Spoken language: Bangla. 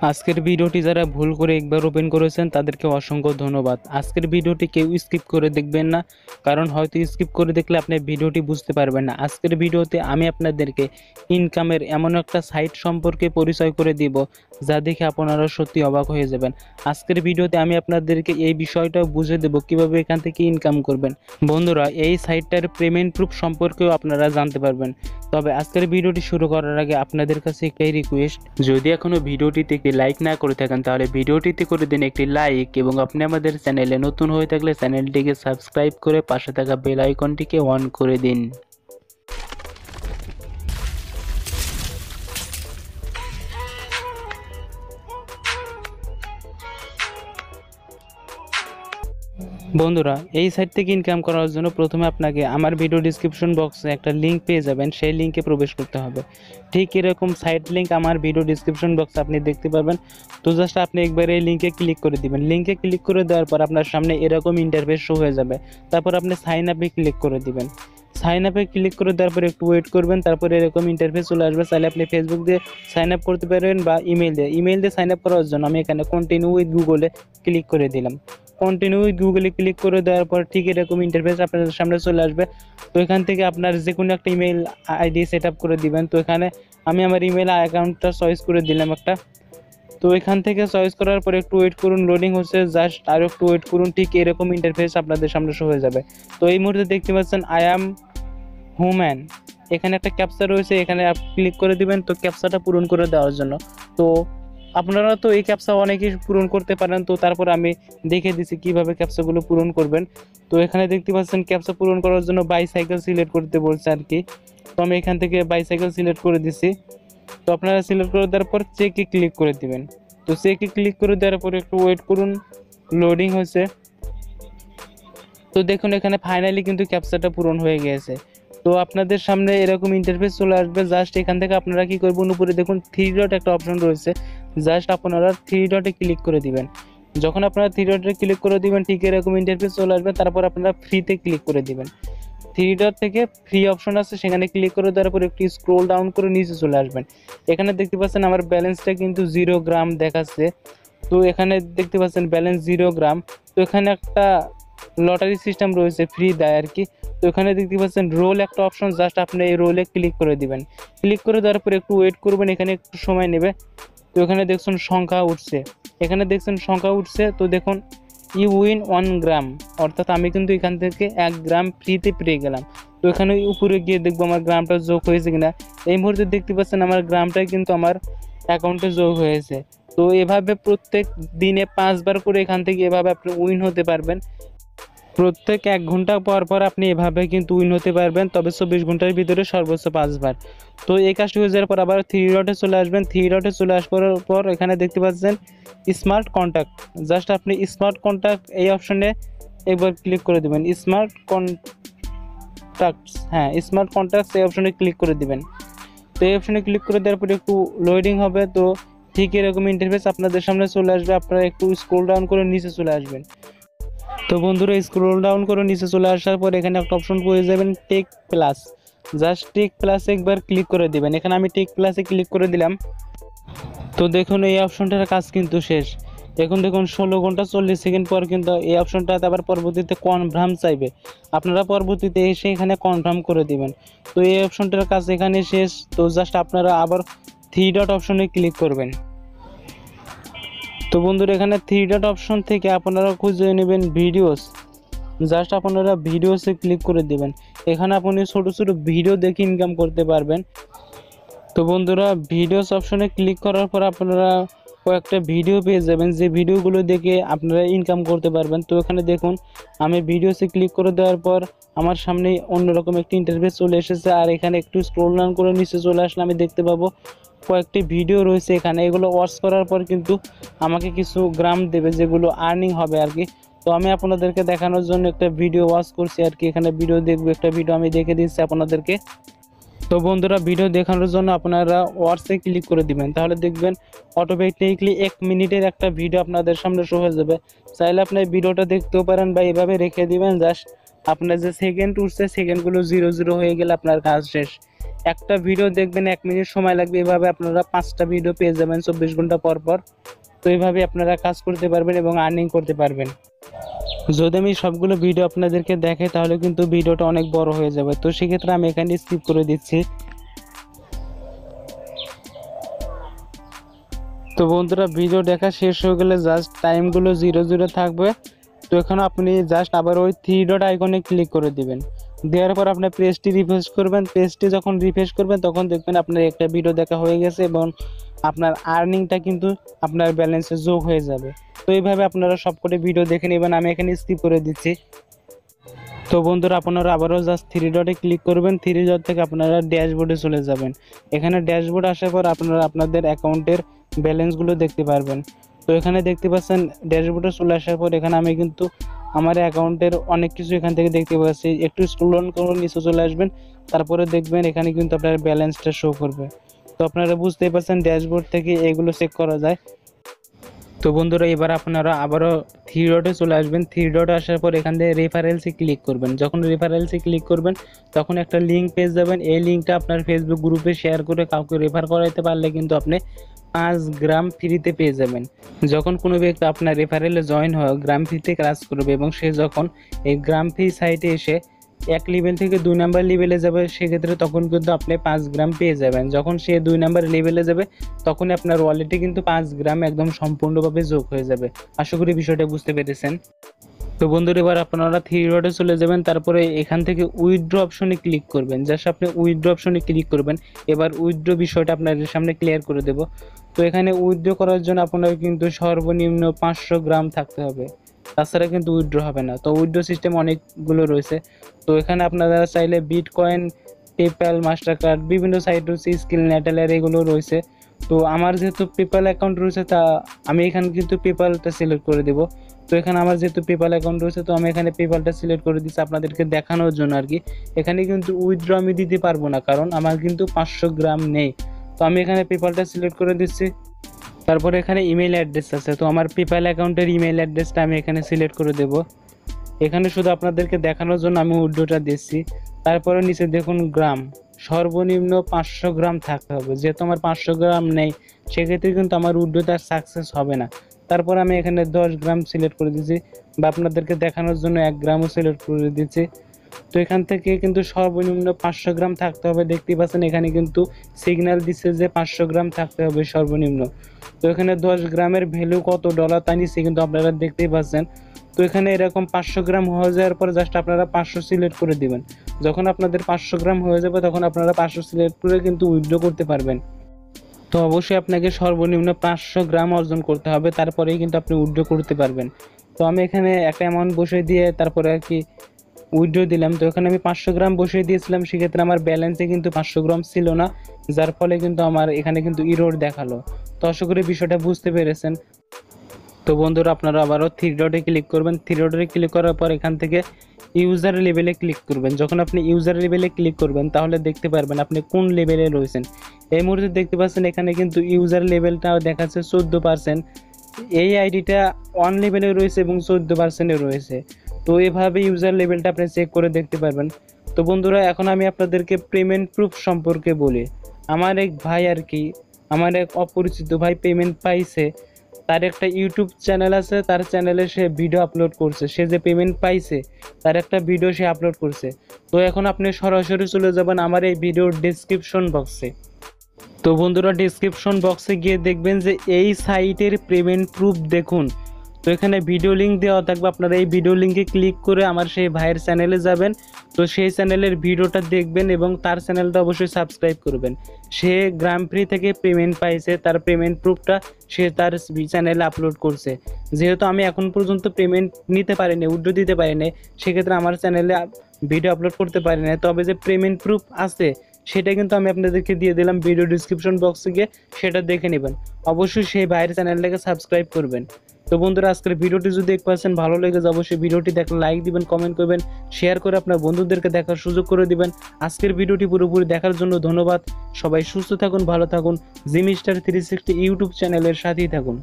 আজকের ভিডিওটি যারা ভুল করে একবার ওপেন করেছেন তাদেরকে অসংখ্য ধন্যবাদ। আজকের ভিডিওটি কেউ স্কিপ করে দেখবেন না, কারণ হয়তো স্কিপ করে দেখলে আপনি ভিডিওটি বুঝতে পারবেন না। আজকের ভিডিওতে আমি আপনাদেরকে ইনকামের এমন একটা সাইট সম্পর্কে পরিচয় করে দিব যা দেখে আপনারা সত্যি অবাক হয়ে যাবেন। আজকের ভিডিওতে আমি আপনাদেরকে এই বিষয়টাও বুঝিয়ে দেব কিভাবে এখান থেকে ইনকাম করবেন। বন্ধুরা, এই সাইটটার পেমেন্ট প্রুফ সম্পর্কেও আপনারা জানতে পারবেন। তবে আজকের ভিডিওটি শুরু করার আগে আপনাদের কাছে একটাই রিকোয়েস্ট, যদি এখনো ভিডিওটিতে একটি লাইক না করে থাকেন তাহলে ভিডিওটিতে করে দিন একটি লাইক, এবং আপনি আমাদের চ্যানেলে নতুন হয়ে থাকলে চ্যানেলটিকে সাবস্ক্রাইব করে পাশে থাকা বেল আইকনটিকে অন করে দিন। বন্ধুরা, এই সাইট থেকে ইনকাম করার জন্য প্রথমে আপনাকে আমার ভিডিও ডিসক্রিপশন বক্সে একটা লিঙ্ক পেয়ে যাবেন, সেই লিঙ্কে প্রবেশ করতে হবে। ঠিক এরকম সাইট লিঙ্ক আমার ভিডিও ডিসক্রিপশন বক্সে আপনি দেখতে পাবেন। তো জাস্ট আপনি একবার এই লিঙ্কে ক্লিক করে দিবেন। লিঙ্কে ক্লিক করে দেওয়ার পর আপনার সামনে এরকম ইন্টারফেস শো হয়ে যাবে। তারপর আপনি সাইন আপে ক্লিক করে দিবেন। সাইন আপে ক্লিক করে দেওয়ার পর একটু ওয়েট করবেন, তারপরে এরকম ইন্টারফেস চলে আসবে। চাইলে আপনি ফেসবুক দিয়ে সাইন আপ করতে পারবেন বা ইমেল দিয়ে সাইন আপ করার জন্য আমি এখানে কন্টিনিউ উইথ গুগলে ক্লিক করে দিলাম। কন্টিনিউ উইথ গুগলে ক্লিক করে দেওয়ার পর ঠিক এরকম ইন্টারফেস আপনাদের সামনে চলে আসবে। তো এখান থেকে আপনার যে কোনো একটা ইমেল আইডি সেট আপ করে দিবেন। তো এখানে আমি আমার ইমেল অ্যাকাউন্টটা চয়েস করে দিলাম একটা। তো এখান থেকে চয়েস করার পর একটু ওয়েট করুন, লোডিং হচ্ছে, জাস্ট আর একটু ওয়েট করুন। ঠিক এরকম ইন্টারফেস আপনাদের সামনে শো হয়ে যাবে। তো এই মুহূর্তে দেখতে পাচ্ছেন আই অ্যাম হুম্যান, এখানে একটা ক্যাপচা রয়েছে, এখানে ক্লিক করে দিবেন তো ক্যাপচাটা পূরণ করে দেওয়ার জন্য। তো আপনারা তো এই ক্যাপচা অনেকেই পূরণ করতে পারেন, তো তারপর আমি দেখে দিছি কিভাবে ক্যাপচাগুলো পূরণ করবেন। তো এখানে দেখতে পাচ্ছেন ক্যাপচা পূরণ করার জন্য বাইসাইকেল সিলেক্ট করতে বলছে আর কি। তো আমি এখান থেকে বাইসাইকেল সিলেক্ট করে দিছি। তো আপনারা সিলেক্ট করে দেওয়ার পর চেকে ক্লিক করে দিবেন। তো চেকে ক্লিক করে দেওয়ার পর একটু ওয়েট করুন, লোডিং হচ্ছে। তো দেখুন এখানে ফাইনালি কিন্তু ক্যাপচাটা পূরণ হয়ে গিয়েছে। তো আপনাদের সামনে এরকম ইন্টারফেস চলে আসবে। জাস্ট এখান থেকে আপনারা কি করবেন, উপরে দেখুন 3 ডট একটা অপশন রয়েছে, জাস্ট আপনারা 3 ডটে ক্লিক করে দিবেন। যখন আপনারা 3 ডটে ক্লিক করে দিবেন ঠিক এরকম ইন্টারফেস চলে আসবে। তারপর আপনারা ফ্রিতে ক্লিক করে দিবেন। 3 ডট থেকে ফ্রি অপশন আছে, সেখানে ক্লিক করে দেওয়ার পর একটু স্ক্রোল ডাউন করে নিচে চলে আসবেন। এখানে দেখতে পাচ্ছেন আমার ব্যালেন্সটা কিন্তু 0 গ্রাম দেখাচ্ছে। তো এখানে দেখতে পাচ্ছেন ব্যালেন্স 0 গ্রাম। তো এখানে একটা লটারি সিস্টেম রয়েছে, ফ্রি দেয় আর কি। তো এখানে দেখতে পাচ্ছেন রোল একটা অপশন, জাস্ট আপনি এই রোলে ক্লিক করে দিবেন। ক্লিক করে দেওয়ার পর একটু ওয়েট করবেন, এখানে একটু সময় নেবে। তো এখানে দেখছেন সংখ্যা উঠছে, তো দেখুন ইউ উইন 1 গ্রাম, অর্থাৎ আমি কিন্তু এখান থেকে 1 গ্রাম ফ্রিতে পেয়ে গেলাম। তো এখানে উপরে গিয়ে দেখবো আমার গ্রামটা যোগ হয়েছে কিনা। এই মুহূর্তে দেখতে পাচ্ছেন আমার গ্রামটাই কিন্তু আমার অ্যাকাউন্টে যোগ হয়েছে। তো এভাবে প্রত্যেক দিনে 5 বার করে এখান থেকে এভাবে আপনি উইন হতে পারবেন। প্রত্যেক 1 ঘন্টা পর পর আপনি এভাবে কিন্তু উইন হতে পারবেন, তবে 24 ঘন্টার ভিতরে সর্বোচ্চ 5 বার। তো এই কাজটি হয়ে যাওয়ার পর আবার 3 ডটে চলে আসবেন। 3 ডটে চলে আসার পর এখানে দেখতে পাচ্ছেন স্মার্ট কন্ট্যাক্ট, জাস্ট আপনি স্মার্ট কন্ট্যাক্ট এই অপশনে একবার ক্লিক করে দেবেন। স্মার্ট কন্ট্যাক্টস এই অপশনে ক্লিক করে দিবেন। তো এই অপশনে ক্লিক করে দেওয়ার পর একটু লোডিং হবে। তো ঠিক এরকম ইন্টারফেস আপনাদের সামনে চলে আসবে। আপনারা একটু স্ক্রল ডাউন করে নিচে চলে আসবেন। তো বন্ধুরা, স্ক্রল ডাউন করে নিচে চলে আসার পর এখানে একটা অপশন পেয়ে যাবেন টেক প্লাস, জাস্ট টেক প্লাসে একবার ক্লিক করে দিবেন। এখানে আমি টেক প্লাসে ক্লিক করে দিলাম। তো দেখুন এই অপশনটার কাজ কিন্তু শেষ। এখন দেখুন 16 ঘন্টা 40 সেকেন্ড পর কিন্তু এই অপশনটাতে আবার পরবর্তীতে কনফার্ম চাইবে, আপনারা পরবর্তীতে এসে এখানে কনফার্ম করে দিবেন। তো এই অপশনটার কাজ এখানে শেষ। তো জাস্ট আপনারা আবার 3 ডট অপশনে ক্লিক করবেন। তো বন্ধুরা, এখানে 3 ডট অপশন থেকে আপনারা খুঁজে নেবেন ভিডিওস, জাস্ট আপনারা ভিডিওসে ক্লিক করে দেবেন। এখানে আপনি ছোট ছোট ভিডিও দেখে ইনকাম করতে পারবেন। তো বন্ধুরা, ভিডিওস অপশনে ক্লিক করার পর আপনারা কয়েকটা ভিডিও পেয়ে যাবেন, যে ভিডিওগুলো দেখে আপনারা ইনকাম করতে পারবেন। তো এখানে দেখুন আমি ভিডিওসে ক্লিক করে দেওয়ার পর আমার সামনে অন্যরকম একটি ইন্টারফেস চলে এসেছে। আর এখানে একটু স্ক্রল ডাউন করে নিচে চলে আসলে আমি দেখতে পাবো কয়েকটি ভিডিও রয়েছে এখানে। এগুলো ওয়াচ করার পর কিন্তু আমাকে কিছু গ্রাম দেবে, যেগুলো আর্নিং হবে আর কি। তো আমি আপনাদেরকে দেখানোর জন্য একটা ভিডিও ওয়াচ করছি আর কি। এখানে ভিডিও দেখবো, একটা ভিডিও আমি দেখে দিচ্ছি আপনাদেরকে। তো বন্ধুরা, ভিডিও দেখানোর জন্য আপনারা ওয়াচে ক্লিক করে দিবেন, তাহলে দেখবেন অটোমেটিকলি 1 মিনিটের একটা ভিডিও আপনাদের সামনে শো হয়ে যাবে। চাইলে আপনি ভিডিওটা দেখতেও পারেন বা এভাবে রেখে দিবেন। জাস্ট আপনার যে সেকেন্ড উঠছে সেকেন্ডগুলো 0 0 হয়ে গেলে আপনার কাজ শেষ। একটা ভিডিও দেখবেন 1 মিনিট সময় লাগবে, এভাবে আপনারা 5টা ভিডিও পেয়ে যাবেন 24 ঘন্টা পর পর। তো এইভাবে আপনারা কাজ করতে পারবেন এবং আর্নিং করতে পারবেন। যদি আমি সবগুলো ভিডিও আপনাদেরকে দেখাই তাহলে কিন্তু ভিডিওটা অনেক বড় হয়ে যাবে, তো সেক্ষেত্রে আমি এখানে স্কিপ করে দিচ্ছি। তো বন্ধুরা, ভিডিও দেখা শেষ হয়ে গেলে জাস্ট টাইমগুলো 00 থাকবে। তো এখানে আপনি জাস্ট আবার ওই 3 ডট আইকনে ক্লিক করে দিবেন। দেওয়ার পর আপনার পেজটি রিফ্রেশ করবেন। পেজটি যখন রিফ্রেশ করবেন তখন দেখবেন আপনার একটা ভিডিও দেখা হয়ে গেছে এবং আপনার আর্নিংটা কিন্তু আপনার ব্যালেন্সে যোগ হয়ে যাবে। তো এইভাবে আপনারা সবকটি ভিডিও দেখে নেবেন। আমি এখানে স্কিপ করে দিচ্ছি। তো বন্ধুরা, আপনারা আবারও জাস্ট 3 ডটে ক্লিক করবেন। 3 ডট থেকে আপনারা ড্যাশবোর্ডে চলে যাবেন। এখানে ড্যাশবোর্ড আসার পর আপনারা আপনাদের অ্যাকাউন্টের ব্যালেন্সগুলো দেখতে পারবেন। তো এখানে দেখতে পাচ্ছেন ড্যাশবোর্ডে চলে আসার পর এখানে আমি কিন্তু আমার অ্যাকাউন্টের অনেক কিছু এখান থেকে দেখতে পাচ্ছি। একটু স্ক্রল করে নিচে চলে আসবেন, তারপরে দেখবেন এখানে কিন্তু আপনার ব্যালেন্সটা শো করবে। তো আপনারা বুঝতেই পারছেন ড্যাশবোর্ড থেকে এগুলো চেক করা যায়। তো বন্ধুরা, এবার আপনারা আবারও 3 ডটে চলে আসবেন। 3 ডটে আসার পর এখান থেকে রেফারেন্সে ক্লিক করবেন। যখন রেফারেন্সে ক্লিক করবেন তখন একটা লিঙ্ক পেয়ে যাবেন। এই লিঙ্কটা আপনার ফেসবুক গ্রুপে শেয়ার করে কাউকে রেফার করাইতে পারলে কিন্তু আপনি 5 গ্রাম ফ্রিতে পেয়ে যাবেন। যখন কোনো ব্যক্তি আপনার রেফারেলে জয়েন হয় গ্রাম ফ্রিতে কাজ করবে এবং সে যখন এই গ্রাম ফ্রি সাইটে এসে 1 লেভেল থেকে 2 নাম্বার লেভেলে যাবে, সেক্ষেত্রে তখন কিন্তু আপনি 5 গ্রাম পেয়ে যাবেন। যখন সে 2 নাম্বার লেভেলে যাবে তখনই আপনার ওয়ালেটে কিন্তু 5 গ্রাম একদম সম্পূর্ণভাবে যোগ হয়ে যাবে। আশা করি বিষয়টা বুঝতে পেরেছেন। তো বন্ধুরা, এবার আপনারা 3 ডটে চলে যাবেন, তারপরে এখান থেকে উইথড্র অপশনে ক্লিক করবেন। জাস্ট আপনি উইথড্র অপশনে ক্লিক করবেন। এবার উইথড্র বিষয়টা আপনাদের সামনে ক্লিয়ার করে দেব। তো এখানে উইথড্র করার জন্য আপনার কিন্তু সর্বনিম্ন 500 গ্রাম থাকতে হবে, তাছাড়া কিন্তু উইথড্র হবে না। তো উইথড্র সিস্টেম অনেকগুলো রয়েছে। তো এখানে আপনারা চাইলে বিটকয়েন, পেপ্যাল, মাস্টার কার্ড, বিভিন্ন সাইট রয়েছে, স্কিল নেটেলের এগুলো রয়েছে। তো আমার যেহেতু পেপ্যাল অ্যাকাউন্ট রয়েছে তা আমি এখানে কিন্তু পেপ্যালটা সিলেক্ট করে দেব। তো এখানে আমার যেহেতু পেপ্যাল অ্যাকাউন্ট রয়েছে তো আমি এখানে পেপ্যালটা সিলেক্ট করে দিচ্ছি আপনাদেরকে দেখানোর জন্য আর কি। এখানে কিন্তু উইথড্র আমি দিতে পারবো না, কারণ আমার কিন্তু 500 গ্রাম নেই। তো আমি এখানে পেপ্যালটা সিলেক্ট করে দিচ্ছি। তারপরে এখানে ইমেল অ্যাড্রেস আছে, তো আমার পেপ্যাল অ্যাকাউন্টের ইমেল অ্যাড্রেসটা আমি এখানে সিলেক্ট করে দেব। এখানে শুধু আপনাদেরকে দেখানোর জন্য আমি উইথড্রটা দিচ্ছি। তারপরে নিচে দেখুন গ্রাম, সর্বনিম্ন 500 গ্রাম থাকতে হবে। যেহেতু আমার 500 গ্রাম নেই সেক্ষেত্রে কিন্তু আমার উইথড্রটা সাকসেস হবে না। তারপর আমি এখানে 10 গ্রাম সিলেক্ট করে দিচ্ছি, বা আপনাদেরকে দেখানোর জন্য 1 গ্রামও সিলেক্ট করে দিচ্ছি। তো এখান থেকে কিন্তু সর্বনিম্ন 500 গ্রাম থাকতে হবে। দেখতেই পাচ্ছেন এখানে কিন্তু সিগন্যাল দিচ্ছে যে 500 গ্রাম থাকতে হবে সর্বনিম্ন। তো এখানে 10 গ্রামের ভ্যালু কত ডলার তা নিচ্ছে কিন্তু আপনারা দেখতেই পাচ্ছেন। তো এখানে এরকম 500 গ্রাম হয়ে যাওয়ার পর জাস্ট আপনারা 500 সিলেক্ট করে দিবেন। যখন আপনাদের 500 গ্রাম হয়ে যাবে তখন আপনারা 500 সিলেক্ট করে কিন্তু উইথড্র করতে পারবেন। তো অবশ্যই আপনাকে সর্বনিম্ন 500 গ্রাম অর্জন করতে হবে, তারপরেই কিন্তু আপনি উইথড্র করতে পারবেন। তো আমি এখানে একটা অ্যামাউন্ট বসিয়ে দিয়ে তারপরে আর কি উইথড্র দিলাম। তো এখানে আমি 500 গ্রাম বসিয়ে দিয়েছিলাম, সেক্ষেত্রে আমার ব্যালেন্সে কিন্তু 500 গ্রাম ছিল না, যার ফলে কিন্তু আমার এখানে কিন্তু ইরর দেখালো। তো আশা করি বিষয়টা বুঝতে পেরেছেন। তো বন্ধুরা, আপনারা আবারও 3 ডটে ক্লিক করবেন। 3 ডটে ক্লিক করার পর এখান থেকে ইউজার লেভেলে ক্লিক করবেন। যখন আপনি ইউজার লেভেলে ক্লিক করবেন তাহলে দেখতে পারবেন আপনি কোন লেভেলে রয়েছেন। এই মুহূর্তে দেখতে পাচ্ছেন এখানে কিন্তু ইউজার লেভেলটা দেখাচ্ছে 14%। এই আইডিটা 1 লেভেলে রয়েছে এবং 14%-এ রয়েছে। তো এভাবে ইউজার লেভেলটা আপনি চেক করে দেখতে পারবেন। তো বন্ধুরা, এখন আমি আপনাদেরকে পেমেন্ট প্রুফ সম্পর্কে বলি। আমার এক ভাই আর কি, আমার এক অপরিচিত ভাই পেমেন্ট পাইছে। তার একটা ইউটিউব চ্যানেল আছে, তার চ্যানেলে সে ভিডিও আপলোড করছে। সে যে পেমেন্ট পাইছে তার একটা ভিডিও সে আপলোড করছে। তো এখন আপনি সরাসরি চলে যাবেন আমার এই ভিডিওর ডেসক্রিপশন বক্সে। তো বন্ধুরা, ডেসক্রিপশন বক্সে গিয়ে দেখবেন যে এই সাইটের পেমেন্ট প্রুফ দেখুন। তো এখানে ভিডিও লিঙ্ক দেওয়া থাকবে, আপনারা এই ভিডিও লিঙ্কে ক্লিক করে আমার সেই ভাইয়ের চ্যানেলে যাবেন। তো সেই চ্যানেলের ভিডিওটা দেখবেন এবং তার চ্যানেলটা অবশ্যই সাবস্ক্রাইব করবেন। সে গ্রাম ফ্রি থেকে পেমেন্ট পাইছে, তার পেমেন্ট প্রুফটা সে তার চ্যানেলে আপলোড করছে। যেহেতু আমি এখন পর্যন্ত পেমেন্ট নিতে পারিনি, উইথড্র দিতে পারিনি, সেক্ষেত্রে আমার চ্যানেলে ভিডিও আপলোড করতে পারি না। তবে যে পেমেন্ট প্রুফ আছে সেটা কিন্তু আমি আপনাদেরকে দিয়ে দিলাম ভিডিও ডিসক্রিপশন বক্সে গিয়ে সেটা দেখে নেবেন। অবশ্যই সেই ভাইয়ের চ্যানেলটাকে সাবস্ক্রাইব করবেন। তো বন্ধুরা, আজকের ভিডিওটি যদি 1% ভালো লেগে যায় অবশ্যই ভিডিওটি দেখলে লাইক দিবেন, কমেন্ট করবেন, শেয়ার করে আপনার বন্ধুদেরকে দেখার সুযোগ করে দিবেন। আজকের ভিডিওটি পুরোপুরি দেখার জন্য ধন্যবাদ। সবাই সুস্থ থাকুন, ভালো থাকুন। জিমিস্টার 360 ইউটিউব চ্যানেলের সাথেই থাকুন।